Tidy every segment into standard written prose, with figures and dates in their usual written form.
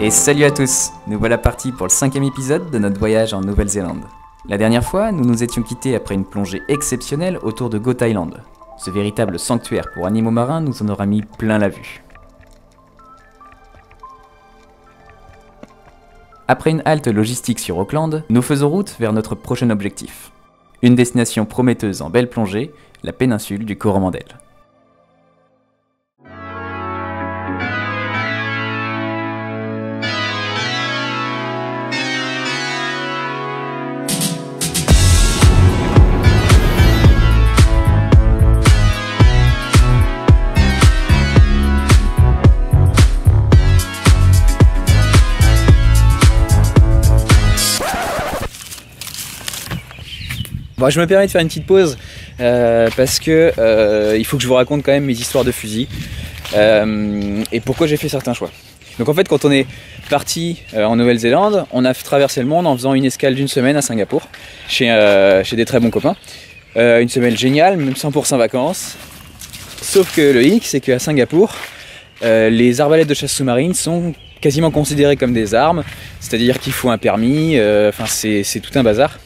Et salut à tous, nous voilà partis pour le 5e épisode de notre voyage en Nouvelle-Zélande. La dernière fois, nous nous étions quittés après une plongée exceptionnelle autour de Goat Island. Ce véritable sanctuaire pour animaux marins nous en aura mis plein la vue. Après une halte logistique sur Auckland, nous faisons route vers notre prochain objectif. Une destination prometteuse en belle plongée, la péninsule du Coromandel. Bon, je me permets de faire une petite pause parce que il faut que je vous raconte quand même mes histoires de fusil et pourquoi j'ai fait certains choix. Donc en fait, quand on est parti en Nouvelle-Zélande, on a traversé le monde en faisant une escale d'une semaine à Singapour chez des très bons copains. Une semaine géniale, même 100% vacances. Sauf que le hic, c'est qu'à Singapour, les arbalètes de chasse sous-marine sont quasiment considérées comme des armes, c'est-à-dire qu'il faut un permis, enfin c'est tout un bazar.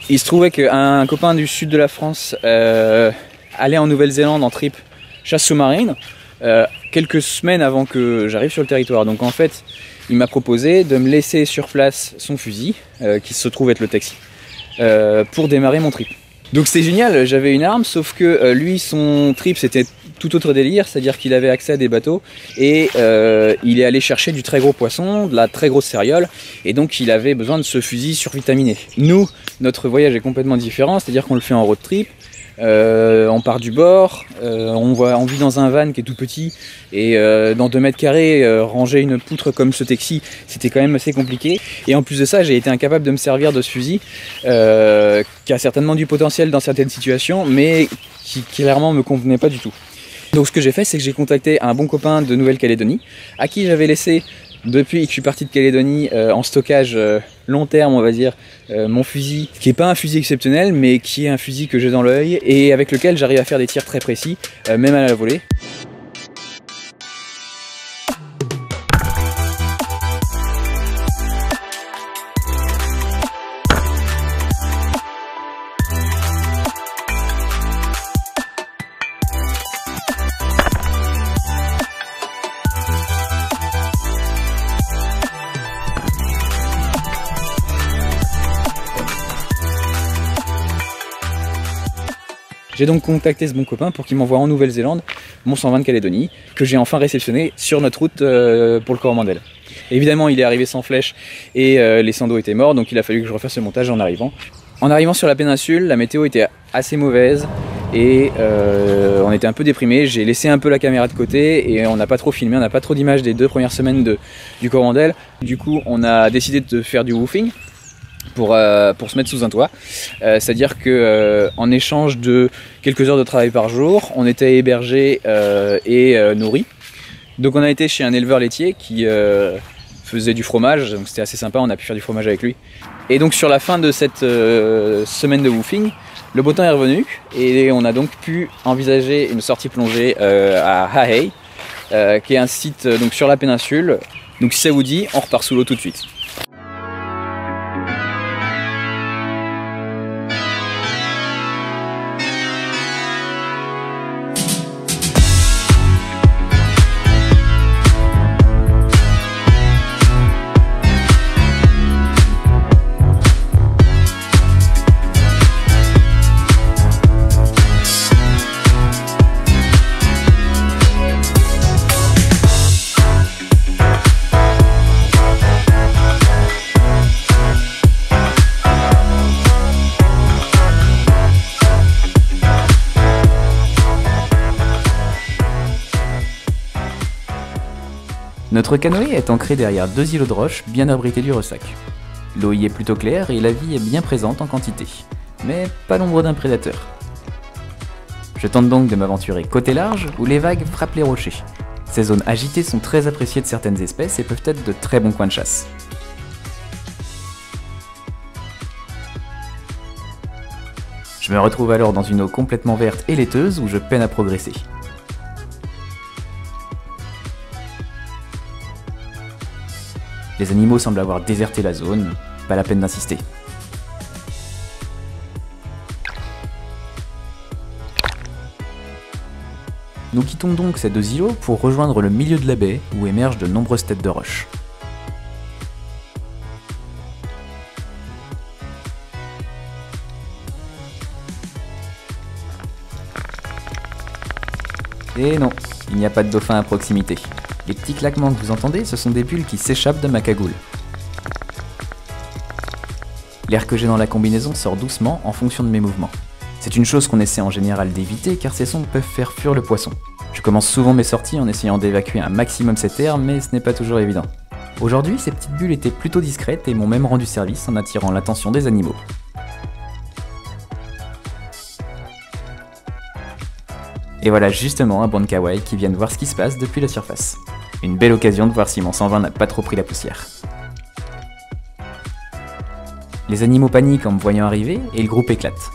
Il se trouvait qu'un copain du sud de la France allait en Nouvelle-Zélande en trip chasse sous-marine quelques semaines avant que j'arrive sur le territoire. Donc en fait, il m'a proposé de me laisser sur place son fusil, qui se trouve être le Taxi, pour démarrer mon trip. Donc c'était génial, j'avais une arme, sauf que lui, son trip, c'était tout autre délire, c'est-à-dire qu'il avait accès à des bateaux et il est allé chercher du très gros poisson, de la très grosse céréale, et donc il avait besoin de ce fusil survitaminé. Nous, notre voyage est complètement différent, c'est-à-dire qu'on le fait en road trip, on part du bord, on vit dans un van qui est tout petit, et dans 2 mètres carrés, ranger une poutre comme ce Taxi, c'était quand même assez compliqué. Et en plus de ça, j'ai été incapable de me servir de ce fusil, qui a certainement du potentiel dans certaines situations, mais qui clairement me convenait pas du tout. Donc ce que j'ai fait, c'est que j'ai contacté un bon copain de Nouvelle-Calédonie, à qui j'avais laissé, depuis que je suis parti de Calédonie, en stockage long terme, on va dire, mon fusil, qui n'est pas un fusil exceptionnel, mais qui est un fusil que j'ai dans l'œil, et avec lequel j'arrive à faire des tirs très précis, même à la volée. J'ai donc contacté ce bon copain pour qu'il m'envoie en Nouvelle-Zélande mon 120 de Calédonie, que j'ai enfin réceptionné sur notre route pour le Coromandel. Évidemment, il est arrivé sans flèche et les sandos étaient morts, donc il a fallu que je refasse le montage en arrivant. En arrivant sur la péninsule, la météo était assez mauvaise et on était un peu déprimés. J'ai laissé un peu la caméra de côté et on n'a pas trop filmé, on n'a pas trop d'images des 2 premières semaines du Coromandel. Du coup, on a décidé de faire du woofing pour se mettre sous un toit, c'est-à-dire que en échange de quelques heures de travail par jour, on était hébergé et nourri. Donc on a été chez un éleveur laitier qui faisait du fromage, donc c'était assez sympa, on a pu faire du fromage avec lui. Et donc sur la fin de cette semaine de woofing, le beau temps est revenu et on a donc pu envisager une sortie plongée à Hahei, qui est un site donc sur la péninsule. Donc si ça vous dit, on repart sous l'eau tout de suite. Notre canoë est ancré derrière 2 îlots de roches bien abrités du ressac. L'eau y est plutôt claire et la vie est bien présente en quantité, mais pas l'ombre d'un prédateur. Je tente donc de m'aventurer côté large où les vagues frappent les rochers. Ces zones agitées sont très appréciées de certaines espèces et peuvent être de très bons coins de chasse. Je me retrouve alors dans une eau complètement verte et laiteuse où je peine à progresser. Les animaux semblent avoir déserté la zone, pas la peine d'insister. Nous quittons donc ces deux îlots pour rejoindre le milieu de la baie où émergent de nombreuses têtes de roches. Et non, il n'y a pas de dauphin à proximité. Les petits claquements que vous entendez, ce sont des bulles qui s'échappent de ma cagoule. L'air que j'ai dans la combinaison sort doucement en fonction de mes mouvements. C'est une chose qu'on essaie en général d'éviter car ces sons peuvent faire fuir le poisson. Je commence souvent mes sorties en essayant d'évacuer un maximum cet air, mais ce n'est pas toujours évident. Aujourd'hui, ces petites bulles étaient plutôt discrètes et m'ont même rendu service en attirant l'attention des animaux. Et voilà justement un banc de kawaii qui viennent voir ce qui se passe depuis la surface. Une belle occasion de voir si mon 120 n'a pas trop pris la poussière. Les animaux paniquent en me voyant arriver et le groupe éclate.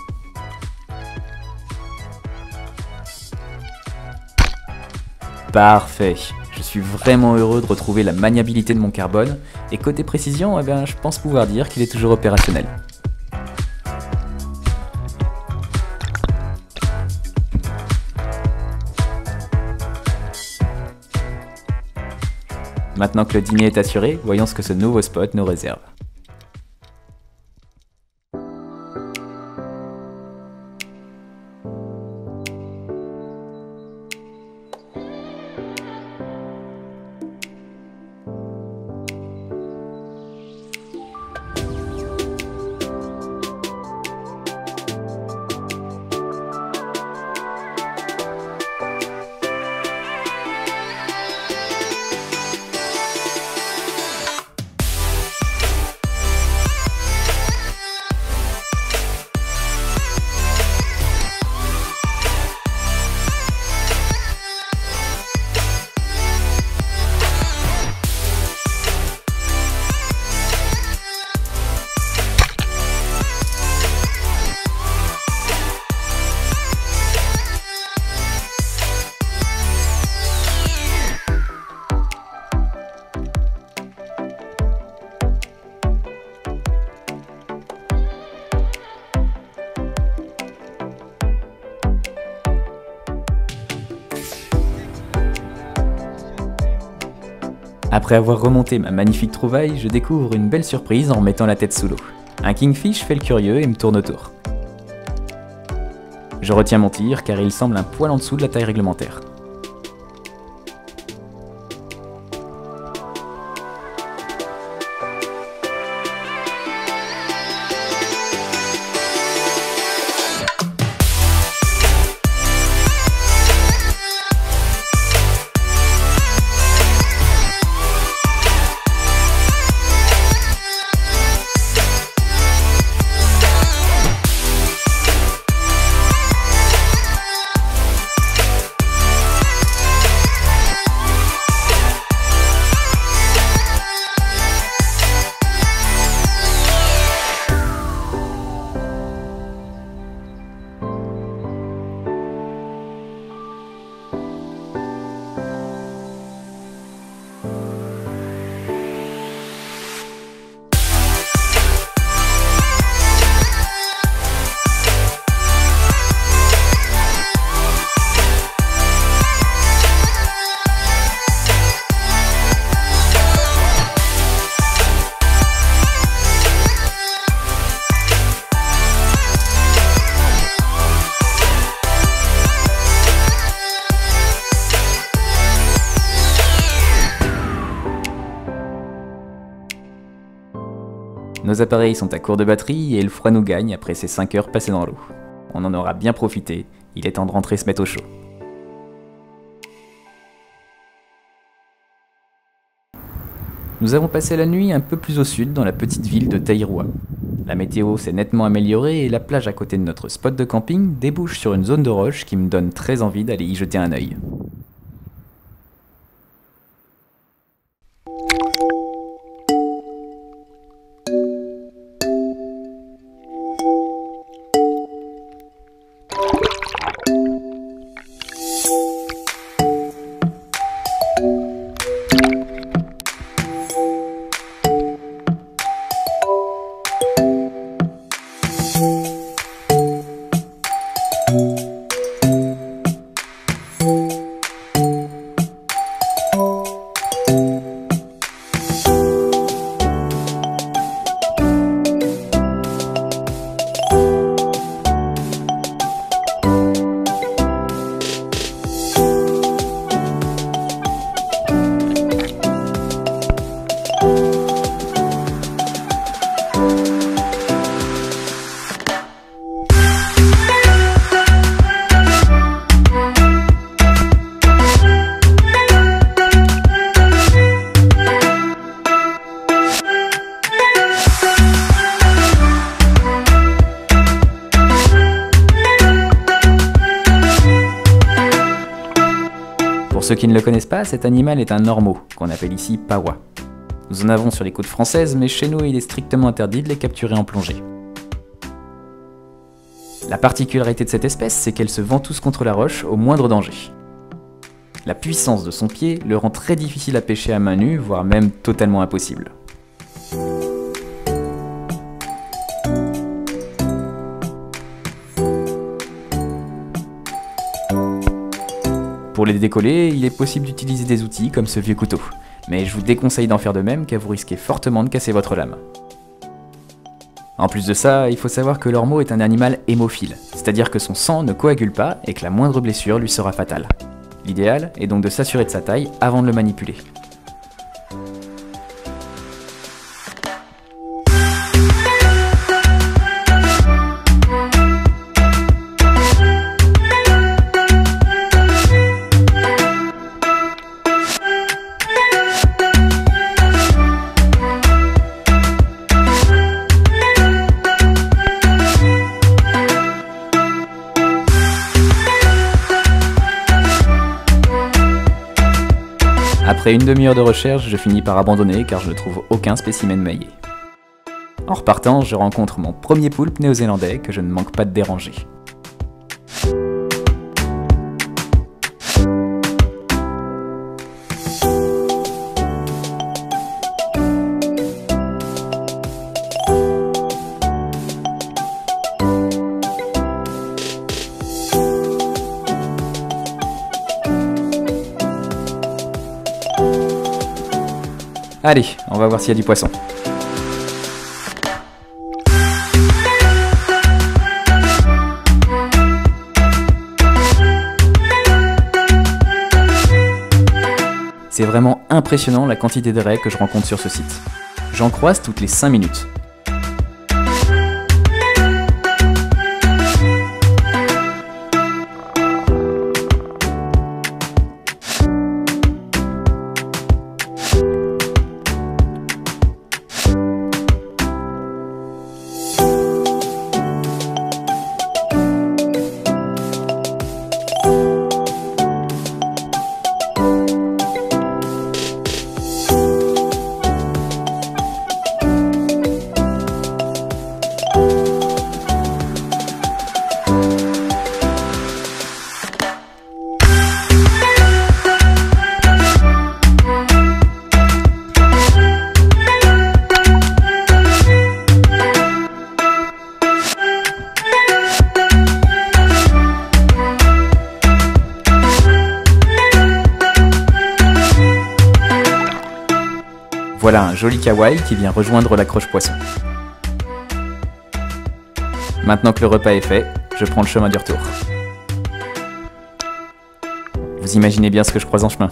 Parfait, je suis vraiment heureux de retrouver la maniabilité de mon carbone, et côté précision, je pense pouvoir dire qu'il est toujours opérationnel. Maintenant que le dîner est assuré, voyons ce que ce nouveau spot nous réserve. Après avoir remonté ma magnifique trouvaille, je découvre une belle surprise en remettant la tête sous l'eau. Un kingfish fait le curieux et me tourne autour. Je retiens mon tir car il semble un poil en dessous de la taille réglementaire. Nos appareils sont à court de batterie et le froid nous gagne après ces 5 heures passées dans l'eau. On en aura bien profité, il est temps de rentrer se mettre au chaud. Nous avons passé la nuit un peu plus au sud dans la petite ville de Taïroa. La météo s'est nettement améliorée et la plage à côté de notre spot de camping débouche sur une zone de roche qui me donne très envie d'aller y jeter un œil. ceux qui ne le connaissent pas, cet animal est un ormeau, qu'on appelle ici pawa. Nous en avons sur les côtes françaises, mais chez nous il est strictement interdit de les capturer en plongée. La particularité de cette espèce, c'est qu'elle se ventouse contre la roche au moindre danger. La puissance de son pied le rend très difficile à pêcher à main nue, voire même totalement impossible. Pour les décoller, il est possible d'utiliser des outils comme ce vieux couteau, mais je vous déconseille d'en faire de même car vous risquez fortement de casser votre lame. En plus de ça, il faut savoir que l'ormeau est un animal hémophile, c'est-à-dire que son sang ne coagule pas et que la moindre blessure lui sera fatale. L'idéal est donc de s'assurer de sa taille avant de le manipuler. Après une demi-heure de recherche, je finis par abandonner car je ne trouve aucun spécimen maillé. En repartant, je rencontre mon premier poulpe néo-zélandais que je ne manque pas de déranger. Allez, on va voir s'il y a du poisson. C'est vraiment impressionnant la quantité de raies que je rencontre sur ce site. J'en croise toutes les 5 minutes. Voilà un joli kawaii qui vient rejoindre la croche-poisson. Maintenant que le repas est fait, je prends le chemin du retour. Vous imaginez bien ce que je croise en chemin.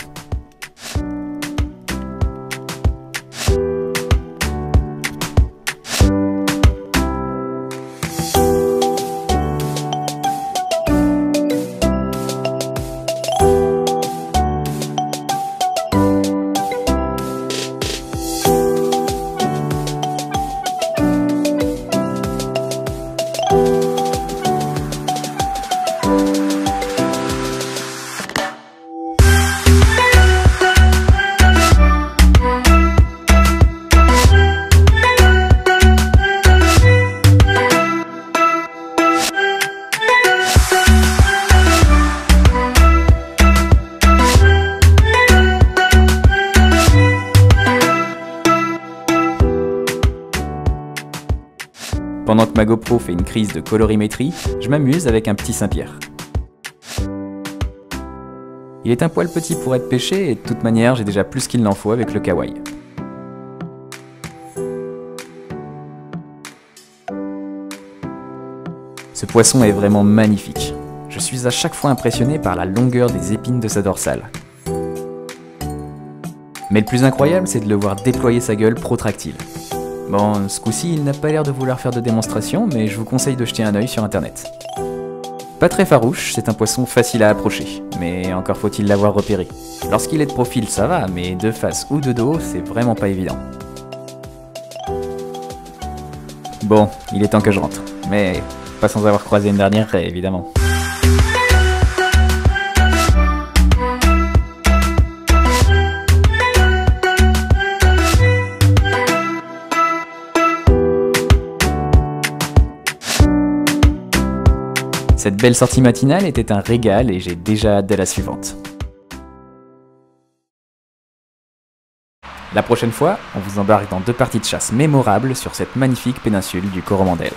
Pendant que ma GoPro fait une crise de colorimétrie, je m'amuse avec un petit Saint-Pierre. Il est un poil petit pour être pêché et de toute manière j'ai déjà plus qu'il n'en faut avec le kawaii. Ce poisson est vraiment magnifique. Je suis à chaque fois impressionné par la longueur des épines de sa dorsale. Mais le plus incroyable, c'est de le voir déployer sa gueule protractile. Bon, ce coup-ci, il n'a pas l'air de vouloir faire de démonstration, mais je vous conseille de jeter un œil sur internet. Pas très farouche, c'est un poisson facile à approcher, mais encore faut-il l'avoir repéré. Lorsqu'il est de profil, ça va, mais de face ou de dos, c'est vraiment pas évident. Bon, il est temps que je rentre, mais pas sans avoir croisé une dernière raie, évidemment. Cette belle sortie matinale était un régal et j'ai déjà hâte de la suivante. La prochaine fois, on vous embarque dans 2 parties de chasse mémorables sur cette magnifique péninsule du Coromandel.